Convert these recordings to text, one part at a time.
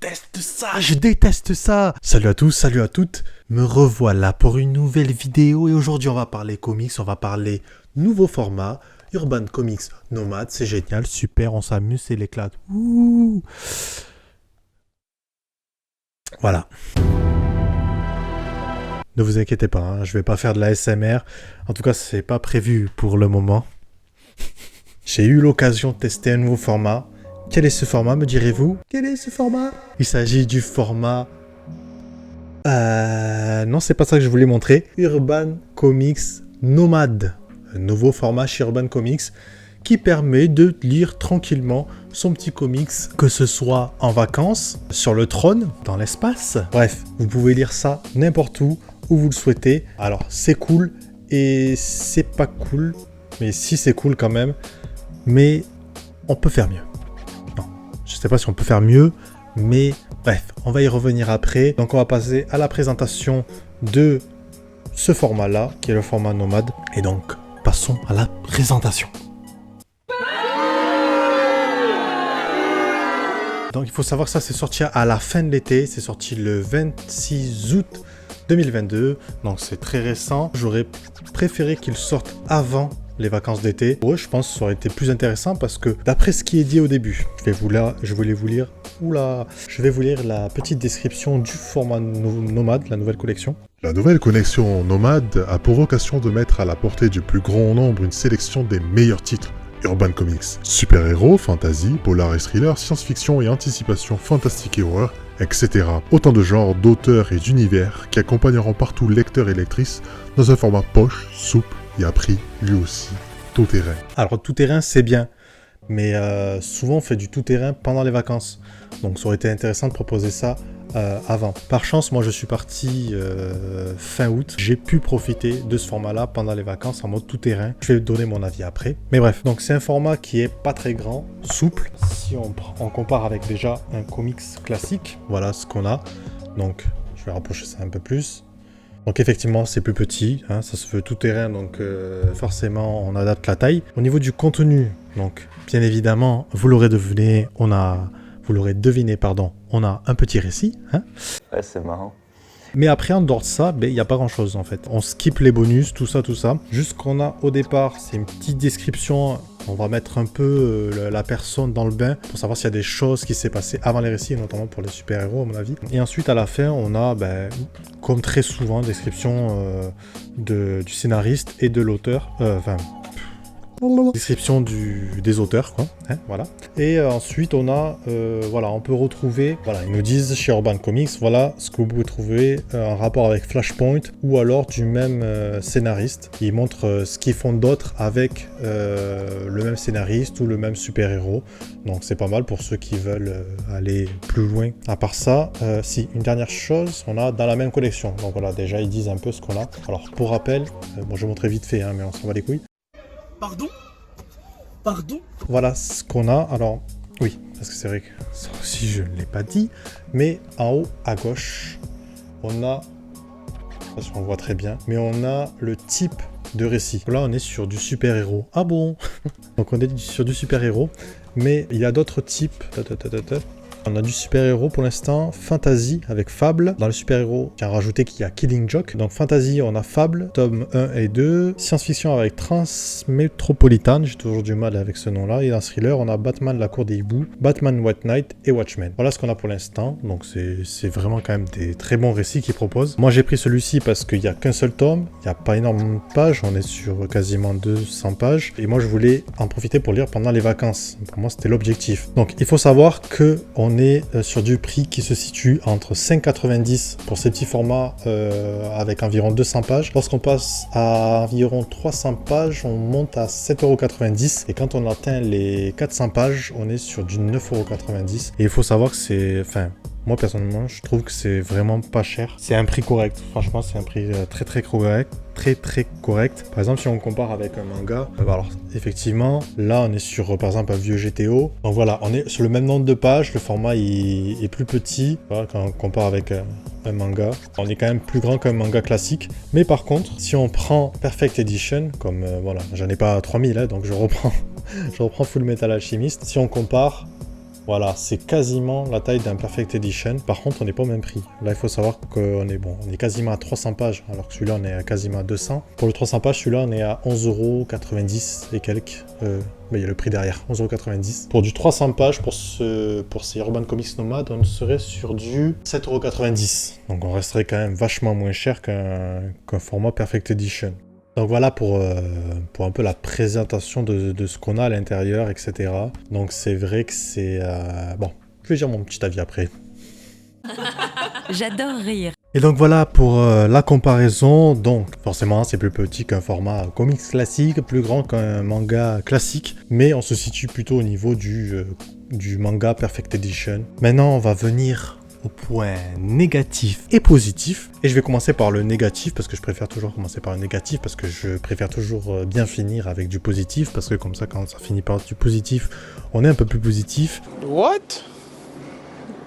déteste ça, je déteste ça. Salut à tous, salut à toutes. Me revoilà pour une nouvelle vidéo et aujourd'hui on va parler comics, on va parler nouveau format, Urban Comics Nomad, c'est génial, super, on s'amuse, c'est l'éclate. Ouh. Voilà. Ne vous inquiétez pas, hein, je vais pas faire de la SMR. En tout cas, c'est pas prévu pour le moment. J'ai eu l'occasion de tester un nouveau format. Quel est ce format, me direz-vous? Quel est ce format? Il s'agit du format... Non, c'est pas ça que je voulais montrer. Urban Comics Nomad. Un nouveau format chez Urban Comics qui permet de lire tranquillement son petit comics, que ce soit en vacances, sur le trône, dans l'espace. Bref, vous pouvez lire ça n'importe où vous le souhaitez. Alors, c'est cool et c'est pas cool, mais si c'est cool quand même. Mais on peut faire mieux. Non, je sais pas si on peut faire mieux, mais bref, on va y revenir après. Donc on va passer à la présentation de ce format-là, qui est le format nomade. Et donc, passons à la présentation. Donc il faut savoir que ça c'est sorti à la fin de l'été, c'est sorti le 26 août 2022, donc c'est très récent. J'aurais préféré qu'il sorte avant les vacances d'été. Pour eux, je pense que ça aurait été plus intéressant parce que d'après ce qui est dit au début, je vais vous lire la petite description du format nomade, la nouvelle collection. La nouvelle collection Nomade a pour vocation de mettre à la portée du plus grand nombre une sélection des meilleurs titres Urban Comics. Super-héros, fantasy, polar et thriller, science-fiction et anticipation fantastique et horreur, etc. Autant de genres, d'auteurs et d'univers qui accompagneront partout lecteurs et lectrices dans un format poche, souple et à prix, lui aussi, tout terrain. Alors tout terrain c'est bien, mais souvent on fait du tout terrain pendant les vacances. Donc ça aurait été intéressant de proposer ça avant. Par chance, moi je suis parti fin août. J'ai pu profiter de ce format-là pendant les vacances en mode tout terrain. Je vais donner mon avis après. Mais bref, donc c'est un format qui est pas très grand, souple. Si on compare avec déjà un comics classique, voilà ce qu'on a. Donc je vais rapprocher ça un peu plus. Donc effectivement c'est plus petit, hein, ça se veut tout terrain, donc forcément on adapte la taille. Au niveau du contenu, donc bien évidemment, vous l'aurez deviné, on a un petit récit. Hein. Ouais, c'est marrant. Mais après, en dehors de ça, il n'y a pas grand-chose en fait. On skip les bonus, tout ça. Juste ce qu'on a au départ, c'est une petite description. On va mettre un peu la personne dans le bain pour savoir s'il y a des choses qui s'est passées avant les récits, notamment pour les super-héros à mon avis. Et ensuite, à la fin, on a, comme très souvent, description du scénariste et de l'auteur. Description des auteurs, quoi. Hein, voilà. Et ensuite, on a, on peut retrouver, ils nous disent chez Urban Comics, voilà ce que vous pouvez trouver en rapport avec Flashpoint ou alors du même scénariste. Ils montrent ce qu'ils font d'autre avec le même scénariste ou le même super-héros. Donc c'est pas mal pour ceux qui veulent aller plus loin. À part ça, une dernière chose, on a dans la même collection. Donc voilà, déjà ils disent un peu ce qu'on a. Alors pour rappel, je vais montrer vite fait, hein, mais on s'en va les couilles. Pardon. Voilà ce qu'on a. Alors, oui, parce que c'est vrai que ça aussi je ne l'ai pas dit, mais en haut à gauche, on a, parce qu'on voit très bien, mais on a le type de récit. Là, on est sur du super-héros. Ah bon? Donc on est sur du super-héros, mais il y a d'autres types. On a du super-héros pour l'instant, fantasy avec Fable. Dans le super-héros, j'ai rajouté qu'il y a Killing Joke. Donc fantasy, on a Fable, tome 1 et 2. Science-fiction avec Transmétropolitan, j'ai toujours du mal avec ce nom-là. Et dans thriller, on a Batman, la cour des hiboux, Batman White Knight et Watchmen. Voilà ce qu'on a pour l'instant. Donc c'est vraiment quand même des très bons récits qu'ils proposent. Moi j'ai pris celui-ci parce qu'il n'y a qu'un seul tome. Il n'y a pas énormément de pages, on est sur quasiment 200 pages. Et moi je voulais en profiter pour lire pendant les vacances. Pour moi c'était l'objectif. Donc il faut savoir que on est sur du prix qui se situe entre 5,90 pour ces petits formats avec environ 200 pages. Lorsqu'on passe à environ 300 pages, on monte à 7,90 €. Et quand on atteint les 400 pages, on est sur du 9,90 €. Et il faut savoir que c'est... moi personnellement, je trouve que c'est vraiment pas cher. C'est un prix correct. Franchement, c'est un prix très correct. Très correct. Par exemple, si on compare avec un manga, alors effectivement, là on est sur par exemple un vieux GTO. Donc voilà, on est sur le même nombre de pages, le format est plus petit. Voilà, quand on compare avec un manga, on est quand même plus grand qu'un manga classique. Mais par contre, si on prend Perfect Edition, comme j'en ai pas 3000, hein, donc je reprends Full Metal Alchemist. Si on compare, Voilà, c'est quasiment la taille d'un Perfect Edition. Par contre, on n'est pas au même prix. Là, il faut savoir qu'on est bon, on est quasiment à 300 pages, alors que celui-là, on est quasiment à 200. Pour le 300 pages, celui-là, on est à 11,90 € et quelques. Mais il y a le prix derrière, 11,90 €. Pour du 300 pages, pour ces Urban Comics Nomad, on serait sur du 7,90 €. Donc on resterait quand même vachement moins cher qu'un format Perfect Edition. Donc voilà pour un peu la présentation de ce qu'on a à l'intérieur, etc. Donc c'est vrai que c'est... Bon, je vais dire mon petit avis après. J'adore rire. Et donc voilà pour la comparaison. Donc forcément c'est plus petit qu'un format comics classique, plus grand qu'un manga classique, mais on se situe plutôt au niveau du manga Perfect Edition. Maintenant on va venir au point négatif et positif. Et je vais commencer par le négatif, parce que je préfère toujours commencer par le négatif, parce que je préfère toujours bien finir avec du positif, parce que comme ça, quand ça finit par du positif, on est un peu plus positif. What?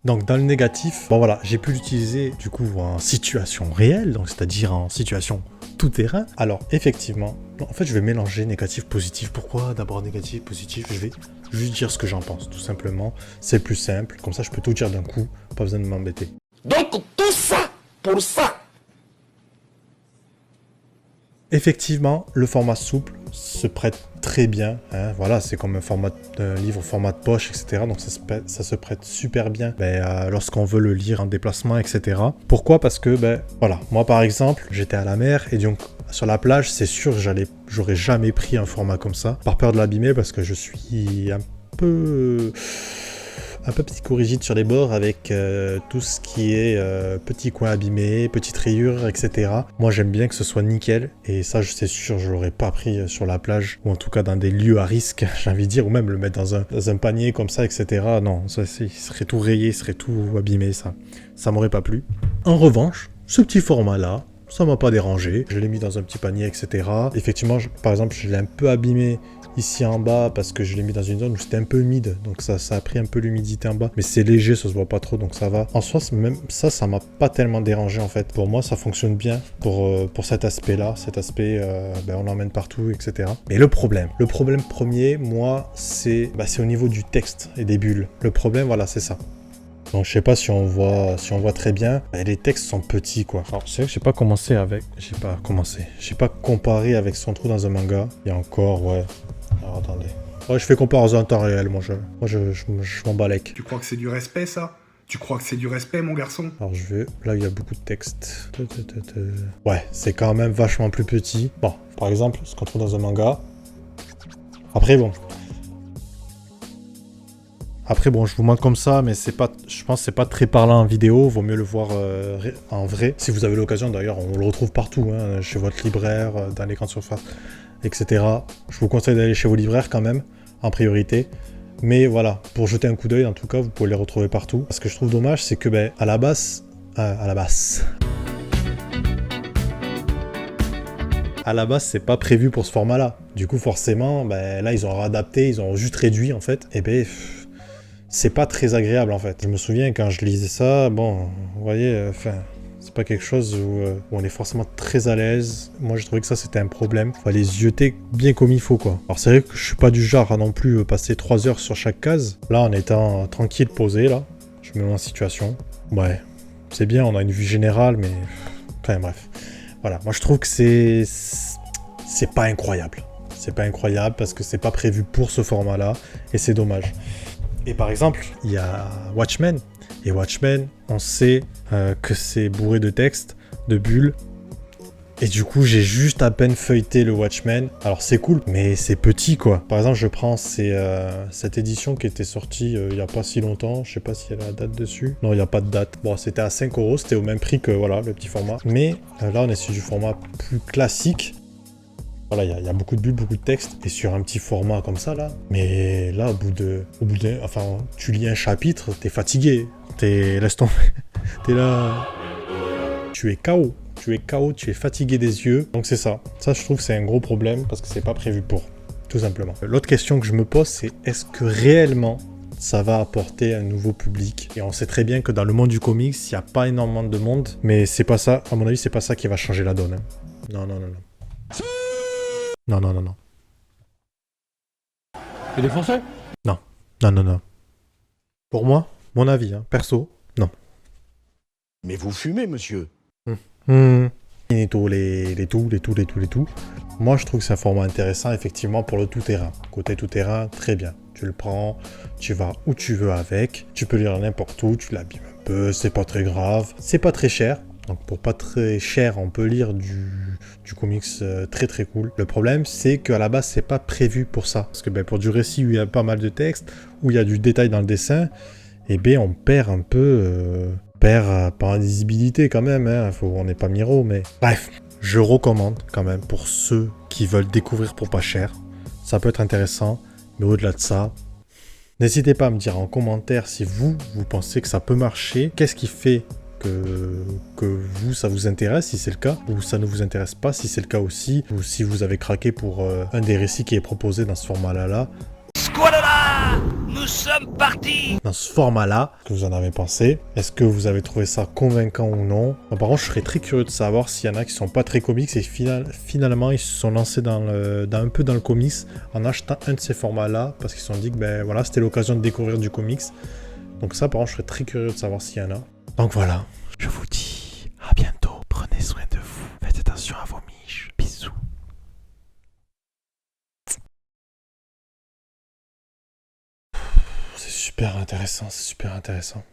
Donc dans le négatif, bon voilà, j'ai pu l'utiliser du coup en situation réelle, donc c'est-à-dire en situation tout terrain. Alors effectivement, en fait je vais mélanger négatif, positif. Pourquoi d'abord négatif, positif? Je vais juste dire ce que j'en pense, tout simplement. C'est plus simple, comme ça je peux tout dire d'un coup, pas besoin de m'embêter. Donc tout ça pour ça. Effectivement, le format souple se prête très bien. Hein, voilà, c'est comme un livre format de poche, etc. Donc ça se prête super bien lorsqu'on veut le lire en déplacement, etc. Pourquoi? Parce que, voilà, moi par exemple, j'étais à la mer et donc sur la plage, c'est sûr, j'aurais jamais pris un format comme ça, par peur de l'abîmer, parce que je suis un peu psychorigide sur les bords avec tout ce qui est petits coins abîmés, petites rayures, etc. Moi j'aime bien que ce soit nickel, et ça c'est sûr je l'aurais pas pris sur la plage, ou en tout cas dans des lieux à risque, j'ai envie de dire, ou même le mettre dans un panier comme ça, etc. Non, ça il serait tout rayé, il serait tout abîmé, ça m'aurait pas plu. En revanche, ce petit format là, ça m'a pas dérangé, je l'ai mis dans un petit panier, etc. Effectivement, par exemple, je l'ai un peu abîmé ici en bas parce que je l'ai mis dans une zone où c'était un peu humide, donc ça a pris un peu l'humidité en bas, mais c'est léger, ça se voit pas trop, donc ça va. En soi, même ça m'a pas tellement dérangé en fait. Pour moi, ça fonctionne bien pour cet aspect-là, on l'emmène partout, etc. Mais le problème premier, moi, c'est au niveau du texte et des bulles. Le problème, voilà, c'est ça. Donc je sais pas si on voit très bien. Les textes sont petits quoi. Alors c'est vrai que j'ai pas comparé avec son trou dans un manga. Il y a encore, ouais. Alors attendez. Ouais, je fais comparaison en temps réel, moi je m'en balèque. Tu crois que c'est du respect, ça? Tu crois que c'est du respect, mon garçon? Alors là il y a beaucoup de texte. Ouais, c'est quand même vachement plus petit. Bon, par exemple, ce qu'on trouve dans un manga. Après bon, je vous montre comme ça, mais je pense que c'est pas très parlant en vidéo. Vaut mieux le voir en vrai. Si vous avez l'occasion, d'ailleurs, on le retrouve partout, hein, chez votre libraire, dans les grandes surfaces, etc. Je vous conseille d'aller chez vos libraires quand même, en priorité. Mais voilà, pour jeter un coup d'œil, en tout cas, vous pouvez les retrouver partout. Ce que je trouve dommage, c'est que à la base, c'est pas prévu pour ce format-là. Du coup, forcément, là, ils ont réadapté, ils ont juste réduit, en fait. Et c'est pas très agréable en fait. Je me souviens quand je lisais ça, bon, vous voyez, c'est pas quelque chose où on est forcément très à l'aise. Moi, je trouvais que ça, c'était un problème. Fallait zioter bien comme il faut, quoi. Alors, c'est vrai que je suis pas du genre à non plus passer 3 heures sur chaque case. Là, en étant tranquille, posé, là, je me mets en situation. Ouais, c'est bien, on a une vue générale, mais... Enfin, bref. Voilà, moi, je trouve que c'est pas incroyable. C'est pas incroyable parce que c'est pas prévu pour ce format-là, et c'est dommage. Et par exemple, il y a Watchmen. Et Watchmen, on sait que c'est bourré de textes, de bulles. Et du coup, j'ai juste à peine feuilleté le Watchmen. Alors c'est cool, mais c'est petit quoi. Par exemple, je prends cette édition qui était sortie il n'y a pas si longtemps. Je sais pas s'il y a la date dessus. Non, il n'y a pas de date. Bon, c'était à 5 €. C'était au même prix que voilà, le petit format. Mais là, on est sur du format plus classique. Voilà, il y a beaucoup de bulles, beaucoup de texte, et sur un petit format comme ça, là. Mais là, au bout d'un, enfin, tu lis un chapitre, t'es fatigué, laisse tomber, t'es là, tu es KO, tu es fatigué des yeux, donc c'est ça. Ça, je trouve que c'est un gros problème, parce que c'est pas prévu pour, tout simplement. L'autre question que je me pose, c'est est-ce que réellement, ça va apporter un nouveau public? Et on sait très bien que dans le monde du comics, il n'y a pas énormément de monde, mais c'est pas ça, à mon avis, c'est pas ça qui va changer la donne. Hein. Non. Non. Il est français? Non. Pour moi, mon avis, hein, perso, non. Mais vous fumez, monsieur. Et tout, les tout. Moi, je trouve que c'est un format intéressant, effectivement, pour le tout-terrain. Côté tout-terrain, très bien. Tu le prends, tu vas où tu veux avec, tu peux lire n'importe où, tu l'abîmes un peu, c'est pas très grave. C'est pas très cher. Donc pour pas très cher, on peut lire du comics très très cool. Le problème, c'est qu'à la base, c'est pas prévu pour ça. Parce que pour du récit où il y a pas mal de texte, où il y a du détail dans le dessin, on perd un peu... pas en lisibilité quand même, hein. On n'est pas Miro, mais... Bref, je recommande quand même pour ceux qui veulent découvrir pour pas cher. Ça peut être intéressant, mais au-delà de ça... N'hésitez pas à me dire en commentaire si vous pensez que ça peut marcher. Qu'est-ce qui fait que vous, ça vous intéresse, si c'est le cas, ou ça ne vous intéresse pas, si c'est le cas aussi, ou si vous avez craqué pour un des récits qui est proposé dans ce format-là. Squalala, nous sommes partis. Dans ce format-là, que vous en avez pensé. Est-ce que vous avez trouvé ça convaincant ou non? Par contre, je serais très curieux de savoir s'il y en a qui sont pas très comics et finalement ils se sont lancés un peu dans le comics en achetant un de ces formats-là parce qu'ils se sont dit que voilà, c'était l'occasion de découvrir du comics. Donc ça, par contre, je serais très curieux de savoir s'il y en a. Donc voilà, je vous dis à bientôt. Prenez soin de vous. Faites attention à vos miches. Bisous. C'est super intéressant, c'est super intéressant.